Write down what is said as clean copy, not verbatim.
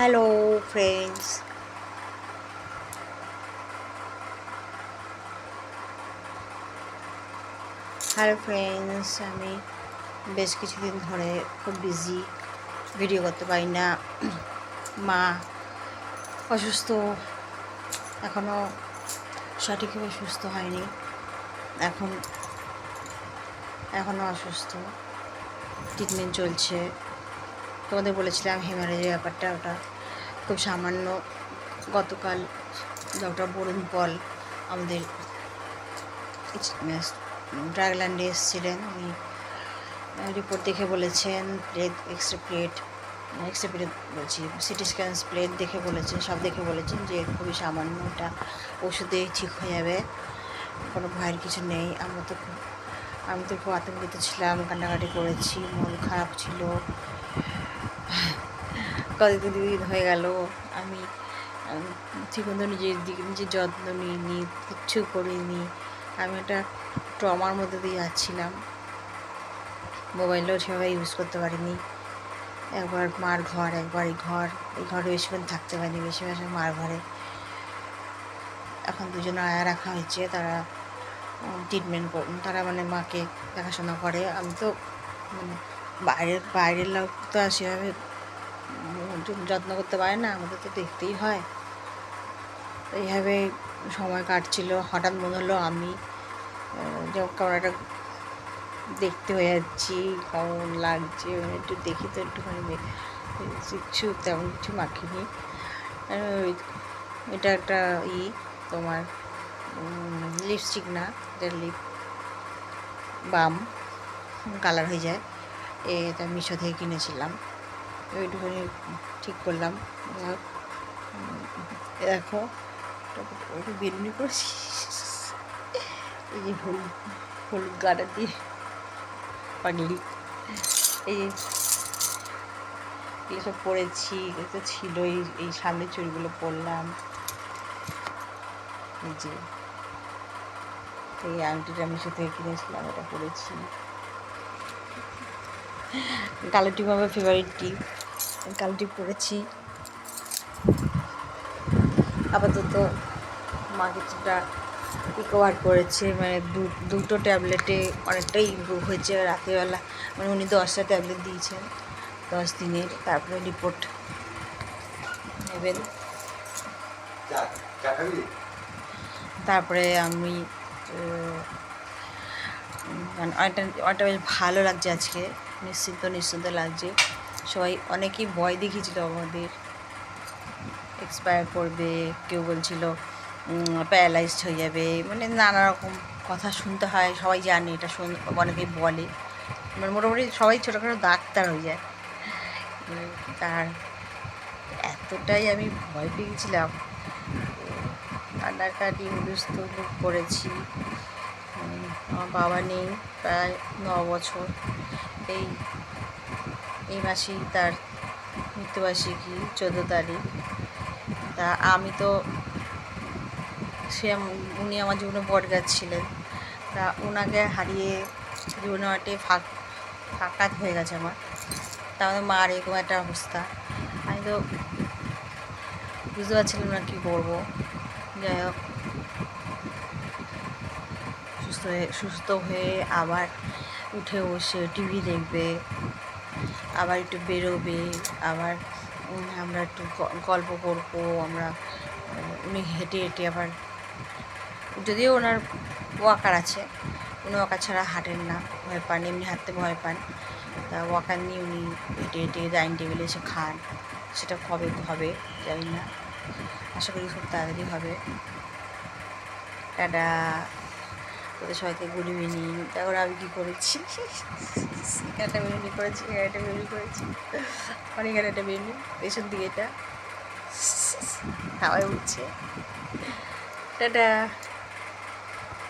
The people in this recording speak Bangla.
হ্যালো ফ্রেন্ডস, আমি বেশ কিছুদিন ধরে খুব বিজি, ভিডিও করতে পারি না। মা অসুস্থ, এখনও সঠিকভাবে সুস্থ হয়নি, এখনও অসুস্থ, ট্রিটমেন্ট চলছে। তোমাদের বলেছিলাম হেমারেজের ব্যাপারটা, ওটা খুব সামান্য। গতকাল ডক্টর বরুণ পল আমাদের ড্রাগল্যান্ডে এসেছিলেন। উনি রিপোর্ট দেখে বলেছেন, এক্সরে প্লেট বলছি, সিটি স্ক্যান প্লেট দেখে বলেছেন, সব দেখে বলেছেন যে খুবই সামান্য, ওটা ওষুধেই ঠিক হয়ে যাবে, কোনো ভয়ের কিছু নেই। আমি তো খুব আতঙ্কিত ছিলাম, কান্নাকাটি করেছি, মন খারাপ ছিল। কতদিন হয়ে গেল আমি ঠিকমতো নিজের যত্ন নিইনি, কিচ্ছু করিনি। আমি একটা ট্রমার মধ্যে দিয়ে যাচ্ছিলাম। মোবাইলও সেভাবে ইউজ করতে পারিনি। একবার মার ঘর, একবার এই ঘরে বেশিক্ষণ থাকতে পারিনি, বেশিরভাগ মার ঘরে। এখন দুজনে আয়া রাখা হয়েছে, তারা তারা মানে মাকে দেখাশোনা করে। আমি তো বাইরের লোক তো আর সেভাবে যত্ন করতে পারে না, আমাদের তো দেখতেই হয়। এইভাবে সময় কাটছিল। হঠাৎ মনে হলো আমি যেমন কেমন একটা দেখতে হয়ে যাচ্ছি, কেমন লাগছে, একটু দেখি তো একটুখানি তেমন কিছু মাখিনি। এটা একটা তোমার লিপস্টিক না, এটা লিপ বাম, কালার হয়ে যায়। এটা মিশো থেকে কিনেছিলাম, ওইটুখানি ঠিক করলাম। দেখো একটু বেরুনি করেছি, এই যে হলুদ গাড়া দিয়ে পাগলি, এই এসব পরেছি, তো ছিল এই সামনের চুড়িগুলো পরলাম। এই যে এই আংটিটা মিশো থেকে কিনেছিলাম, এটা পরেছি। কালো টিপ আমার ফেভারিট টিপ, কালো টিপ পরেছি। আপাতত মা কিছুটা রিকভার করেছে, মানে দুটো ট্যাবলেটে অনেকটাই ইমপ্রুভ হয়েছে। রাতেরবেলা মানে উনি 10টা ট্যাবলেট দিয়েছেন 10 দিনের, তারপরে রিপোর্ট নেবেন। তারপরে আমি অনেকটা বেশ ভালো লাগছে আজকে, নিশ্চিন্ত লাগছে। সবাই অনেকেই ভয় দেখিয়েছিল আমাদের, এক্সপায়ার করবে, কেউ বলছিল প্যারালাইজড হয়ে যাবে, মানে নানা রকম কথা শুনতে হয়। সবাই জানে এটা, অনেকেই বলে, মানে মোটামুটি সবাই ছোটোখাটো ডাক্তার হয়ে যায়। তার এতটাই আমি ভয় পেয়ে গেছিলাম, কান্নাকাটি হুলস্থ করেছি। আমার বাবা নেই প্রায় 9 বছর। এই মাসেই তার মৃত্যুবার্ষিকী, 14 তারিখ। তা আমি তো উনি আমার জীবনে বটগাছ ছিলেন। তা ওনাকে হারিয়ে জীবনে অনেকটাই ফাঁকা হয়ে গেছে আমার। তা আমাদের মার এরকম একটা অবস্থা, আমি তো বুঝতে পারছিলাম না কী করবো। যাই হোক, সুস্থ হয়ে আবার উঠে বসে টিভি দেখবে, আবার একটু বেরোবে, আবার আমরা একটু গল্প করবো। উনি হেঁটে আবার, যদিও ওনার ওয়াকার আছে, উনি ওয়াকার ছাড়া হাঁটেন না, ভয় পান, এমনি হাঁটতে ভয় পান। তা ওয়াকার নিয়ে উনি হেঁটে ডাইনিং টেবিলে এসে খান। সেটা কবে হবে জানি না, আশা করি খুব তাড়াতাড়ি হবে। টাটা, তোদের সবাইকে গুড ইভিনিং। তারপর আমি কী করেছি, একটা বেরুনি করেছি, অনেক একটা বেরুনি, পেছন দিকে এটা হাওয়ায় উঠছে। টাটা।